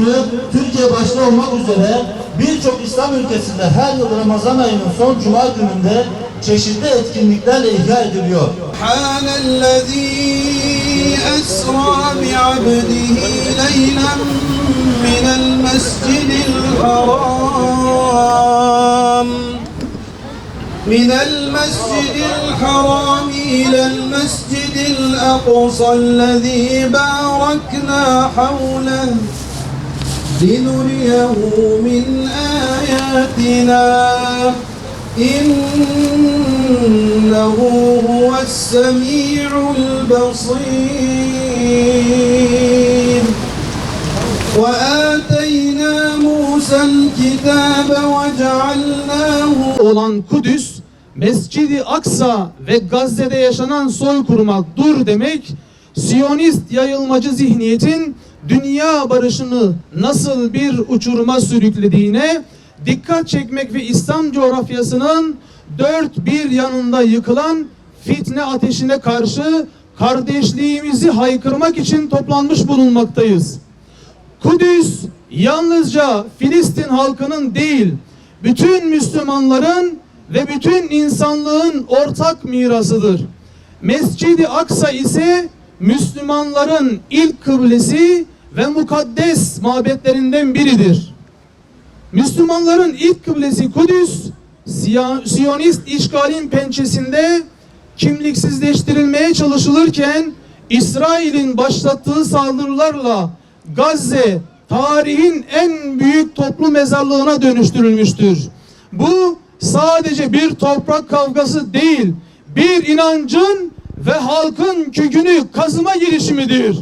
günü Türkiye başta olmak üzere birçok İslam ülkesinde her yıl Ramazan ayının son cuma gününde çeşitli etkinliklerle ihya ediliyor. Subhanellezî esrâ bi'abdihi leylen minel mescidil haram من المسجد الحرام إلى المسجد الأقصى الذي باركنا حوله لنريه من آياتنا إنه هو السميع البصير وآتينا موسى الكتاب وجعلناه olan Kudüs, Mescid-i Aksa ve Gazze'de yaşanan soykırıma dur demek, Siyonist yayılmacı zihniyetin dünya barışını nasıl bir uçuruma sürüklediğine dikkat çekmek ve İslam coğrafyasının dört bir yanında yıkılan fitne ateşine karşı kardeşliğimizi haykırmak için toplanmış bulunmaktayız. Kudüs yalnızca Filistin halkının değil, bütün Müslümanların ve bütün insanlığın ortak mirasıdır. Mescid-i Aksa ise Müslümanların ilk kıblesi ve mukaddes mabetlerinden biridir. Müslümanların ilk kıblesi Kudüs, Siyonist işgalin pençesinde kimliksizleştirilmeye çalışılırken İsrail'in başlattığı saldırılarla Gazze tarihin en büyük toplu mezarlığına dönüştürülmüştür. Bu sadece bir toprak kavgası değil, bir inancın ve halkın kökünü kazıma girişimidir.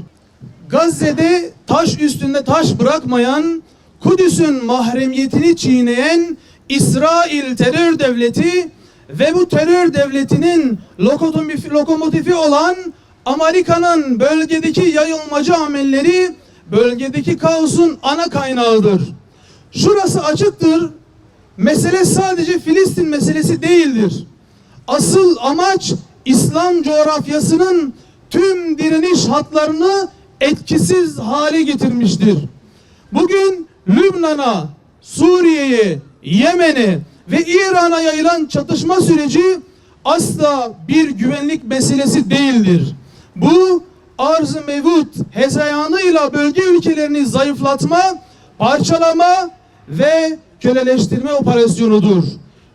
Gazze'de taş üstünde taş bırakmayan, Kudüs'ün mahremiyetini çiğneyen İsrail terör devleti ve bu terör devletinin lokomotifi olan Amerika'nın bölgedeki yayılmacı amelleri bölgedeki kaosun ana kaynağıdır. Şurası açıktır. Mesele sadece Filistin meselesi değildir. Asıl amaç İslam coğrafyasının tüm direniş hatlarını etkisiz hale getirmiştir. Bugün Lübnan'a, Suriye'ye, Yemen'e ve İran'a yayılan çatışma süreci asla bir güvenlik meselesi değildir. Bu arz-ı mevut hezeyanıyla bölge ülkelerini zayıflatma, parçalama ve köleleştirme operasyonudur.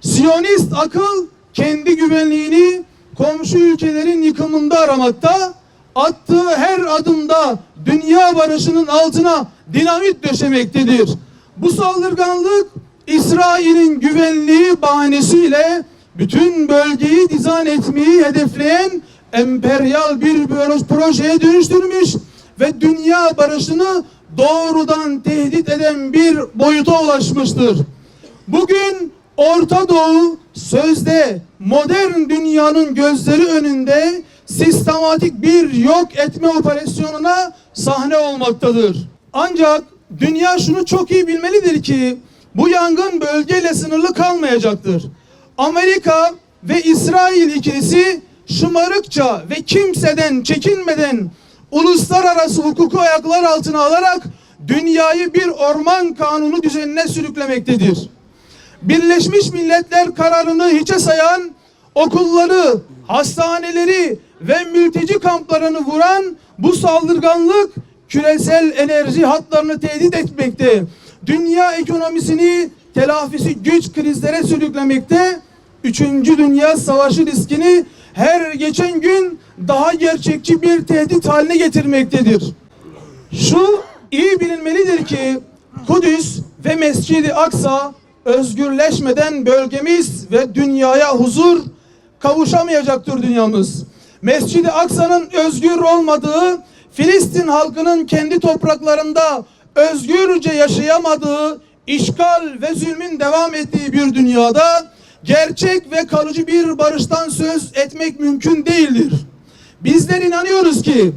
Siyonist akıl kendi güvenliğini komşu ülkelerin yıkımında aramakta, attığı her adımda dünya barışının altına dinamit döşemektedir. Bu saldırganlık İsrail'in güvenliği bahanesiyle bütün bölgeyi dizayn etmeyi hedefleyen emperyal bir projeye dönüştürmüş ve dünya barışını doğrudan tehdit eden bir boyuta ulaşmıştır. Bugün Orta Doğu sözde modern dünyanın gözleri önünde sistematik bir yok etme operasyonuna sahne olmaktadır. Ancak dünya şunu çok iyi bilmelidir ki bu yangın bölgeyle sınırlı kalmayacaktır. Amerika ve İsrail ikilisi şımarıkça ve kimseden çekinmeden uluslararası hukuku ayaklar altına alarak dünyayı bir orman kanunu düzenine sürüklemektedir. Birleşmiş Milletler kararını hiçe sayan, okulları, hastaneleri ve mülteci kamplarını vuran bu saldırganlık küresel enerji hatlarını tehdit etmekte. Dünya ekonomisini telafisi güç krizlere sürüklemekte. 3. Dünya Savaşı riskini her geçen gün daha gerçekçi bir tehdit haline getirmektedir. Şu iyi bilinmelidir ki Kudüs ve Mescid-i Aksa özgürleşmeden bölgemiz ve dünyaya huzur kavuşamayacaktır dünyamız. Mescid-i Aksa'nın özgür olmadığı, Filistin halkının kendi topraklarında özgürce yaşayamadığı, işgal ve zulmün devam ettiği bir dünyada gerçek ve kalıcı bir barıştan söz etmek mümkün değildir. Bizler inanıyoruz ki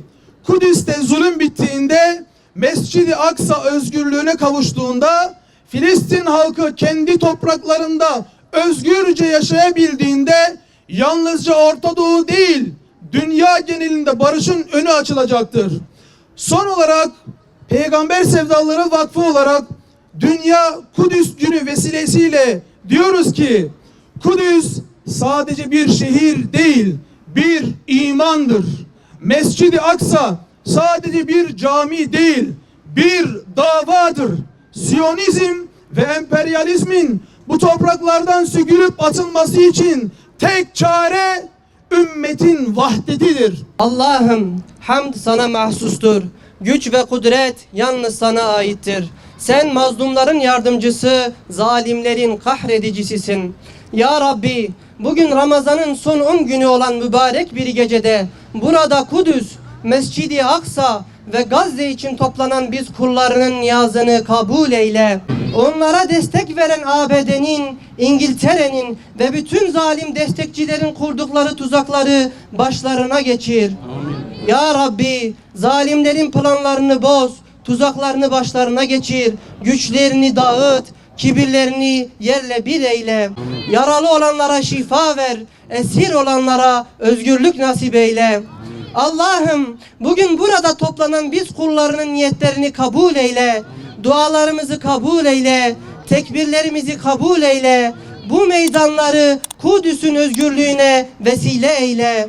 Kudüs'te zulüm bittiğinde, Mescid-i Aksa özgürlüğüne kavuştuğunda, Filistin halkı kendi topraklarında özgürce yaşayabildiğinde yalnızca Orta Doğu değil, dünya genelinde barışın önü açılacaktır. Son olarak Peygamber Sevdaları Vakfı olarak Dünya Kudüs Günü vesilesiyle diyoruz ki Kudüs sadece bir şehir değil, bir imandır. Mescid-i Aksa sadece bir cami değil, bir davadır. Siyonizm ve emperyalizmin bu topraklardan sökülüp atılması için tek çare ümmetin vahdetidir. Allah'ım hamd sana mahsustur. Güç ve kudret yalnız sana aittir. Sen mazlumların yardımcısı, zalimlerin kahredicisisin. Ya Rabbi, bugün Ramazan'ın son 10 günü olan mübarek bir gecede burada Kudüs, Mescid-i Aksa ve Gazze için toplanan biz kullarının niyazını kabul eyle. Onlara destek veren ABD'nin, İngiltere'nin ve bütün zalim destekçilerin kurdukları tuzakları başlarına geçir. Ya Rabbi, zalimlerin planlarını boz, tuzaklarını başlarına geçir, güçlerini dağıt, kibirlerini yerle bir eyle. Yaralı olanlara şifa ver, esir olanlara özgürlük nasip eyle. Allah'ım bugün burada toplanan biz kullarının niyetlerini kabul eyle. Dualarımızı kabul eyle. Tekbirlerimizi kabul eyle. Bu meydanları Kudüs'ün özgürlüğüne vesile eyle.